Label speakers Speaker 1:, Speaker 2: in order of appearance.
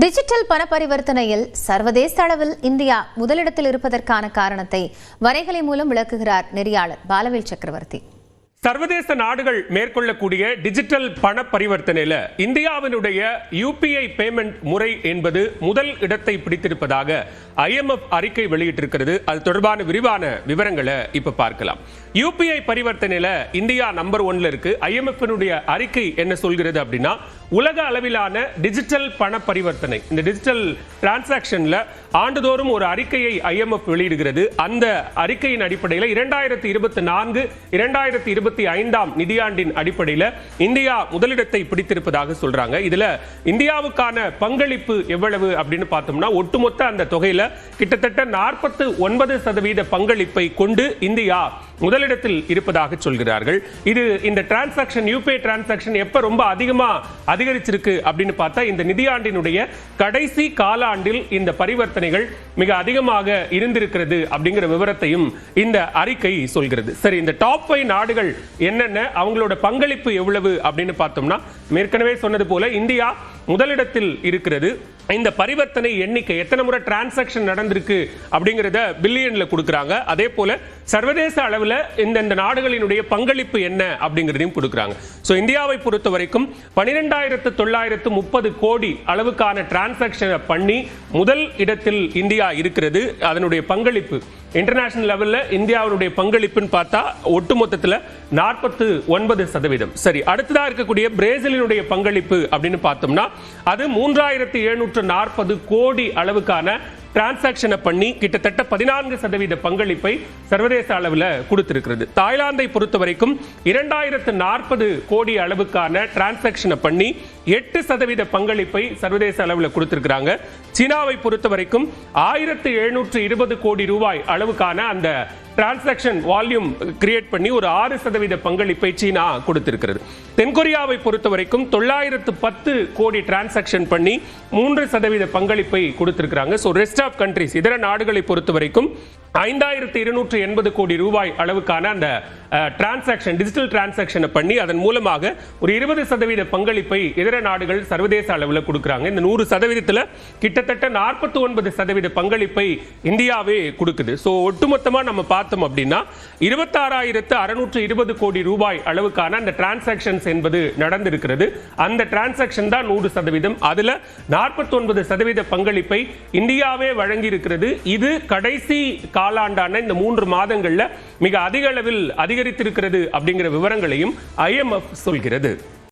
Speaker 1: Digital பண பரிவர்த்தனையில் சர்வதேச அளவில் இந்தியா முதலிடத்தில் இருப்பதற்கான காரணத்தை வரைகலை மூலம் விளக்குகிறார் நெறியாளர் பாலவேல் சக்கரவர்த்தி.
Speaker 2: சர்வதேச நாடுகள் மேற்கொள்ளக்கூடிய டிஜிட்டல் பண பரிவர்த்தனையில இந்தியாவினுடைய யூபிஐ பேமெண்ட் முறை என்பது முதல் இடத்தை பிடித்திருப்பதாக IMF அறிக்கை வெளியிட்டிருக்கிறது. அது தொடர்பான விரிவான விவரங்களை இப்ப பார்க்கலாம். யூபிஐ பரிவர்த்தனையில இந்தியா நம்பர் 1ல இருக்கு. IMF அறிக்கை என்ன சொல்கிறது அப்படின்னா, உலக அளவிலான டிஜிட்டல் பண பரிவர்த்தனை, இந்த டிஜிட்டல் டிரான்சாக்ஷன்ல ஆண்டுதோறும் ஒரு அறிக்கையை IMF வெளியிடுகிறது. அந்த அறிக்கையின் அடிப்படையில் 2024-2025 நிதியாண்டின் அடிப்படையில் இந்தியா முதலிடத்தை பிடித்திருப்பதாக சொல்றாங்க. இதுல இந்தியாவுக்கான பங்களிப்பு எவ்வளவு அப்படின்னு பார்த்தோம்னா, ஒட்டுமொத்த அந்த தொகையில கிட்டத்தட்ட 49% பங்களிப்பை கொண்டு இந்தியா முதலிடத்தில் இருப்பதாக சொல்கிறார்கள். இது இந்த டிரான்சாக்ஷன், யூபிஐ டிரான்சாக்ஷன் எப்ப ரொம்ப அதிகரிச்சிருக்கு அப்படின்னு பார்த்தா, இந்த நிதியாண்டினுடைய கடைசி காலாண்டில் இந்த பரிவர்த்தனைகள் மிக அதிகமாக இருந்திருக்கிறது அப்படிங்கிற விவரத்தையும் இந்த அறிக்கை சொல்கிறது. சரி, இந்த டாப் 5 நாடுகள் என்னென்ன, அவங்களோட பங்களிப்பு எவ்வளவு அப்படின்னு பார்த்தோம்னா, ஏற்கனவே சொன்னது போல இந்தியா முதலிடத்தில் இருக்கிறது. இந்த பரிவர்த்தனை எண்ணிக்கை, எத்தனை முறை டிரான்சாக்ஷன் நடந்திருக்கு அப்படிங்கறத பில்லியன்ல கொடுக்கறாங்க. அதே போல சர்வதேச அளவில் இந்த நாடுகளினுடைய பங்களிப்பு என்ன அப்படிங்கறதையும் கொடுக்கறாங்க. சோ இந்தியாவை பொறுத்த வரைக்கும் 12,930 கோடி அளவுக்கான டிரான்சாக்ஷனை பண்ணி முதல் இடத்தில் இந்தியா இருக்கிறது. அதனுடைய பங்களிப்பு இன்டர்நேஷனல் லெவல்ல இந்தியாவுடைய பங்களிப்புன்னு பார்த்தா ஒட்டுமொத்தத்தில் 49%. சரி, அடுத்ததா இருக்கக்கூடிய பிரேசிலினுடைய பங்களிப்பு அப்படின்னு பார்த்தோம்னா, அது 3,740 கோடி அளவுக்கான டிரான்சாக்ஷனை பண்ணி கிட்டத்தட்ட 14% பங்களிப்பை சர்வதேச அளவில் கொடுத்திருக்கிறது. தாய்லாந்தை பொறுத்த வரைக்கும் 2,040 கோடி அளவுக்கான டிரான்சாக்ஷனை பண்ணி 8% பங்களிப்பை சர்வதேச அளவில் கொடுத்திருக்கிறாங்க. சீனாவை பொறுத்த வரைக்கும் 1,720 கோடி ரூபாய் அளவுக்கான அந்த டிரான்சாக்ஷன் வால்யூம் கிரியேட் பண்ணி ஒரு 6% பங்களிப்பை சீனா கொடுத்திருக்கிறது. தென்கொரியாவை பொறுத்த வரைக்கும் 910 கோடி டிரான்சாக்ஷன் பண்ணி 3% பங்களிப்பை கொடுத்திருக்கிறாங்க. சோ ரெஸ்ட் ஆஃப் கண்ட்ரிஸ், இதர நாடுகளை பொறுத்த வரைக்கும் 5,280 கோடி ரூபாய் அளவுக்கான அந்த டிரான்சாக்ஷன், டிஜிட்டல் டிரான்சாக்ஷனை பண்ணி அதன் மூலமாக ஒரு 20% பங்களிப்பை இதர நாடுகள் சர்வதேச அளவில் கொடுக்கிறாங்க. இந்த 100%த்துல கிட்டத்தட்ட 49% பங்களிப்பை இந்தியாவே கொடுக்குது. சோ ஒட்டுமொத்தமா நம்ம பார்த்தோம் அப்படின்னா 26,620 கோடி ரூபாய் அளவுக்கான அந்த டிரான்சாக்ஷன்ஸ் என்பது நடந்திருக்கிறது. அந்த டிரான்சாக்ஷன் தான் 100%. அதுல 49% பங்களிப்பை இந்தியாவே வழங்கி இருக்கிறது. இது கடைசி காலாண்டான இந்த 3 மாதங்கள்ல மிக அதிக அளவில் அதிகரித்திருக்கிறது அப்படிங்கிற விவரங்களையும் IMF சொல்கிறது.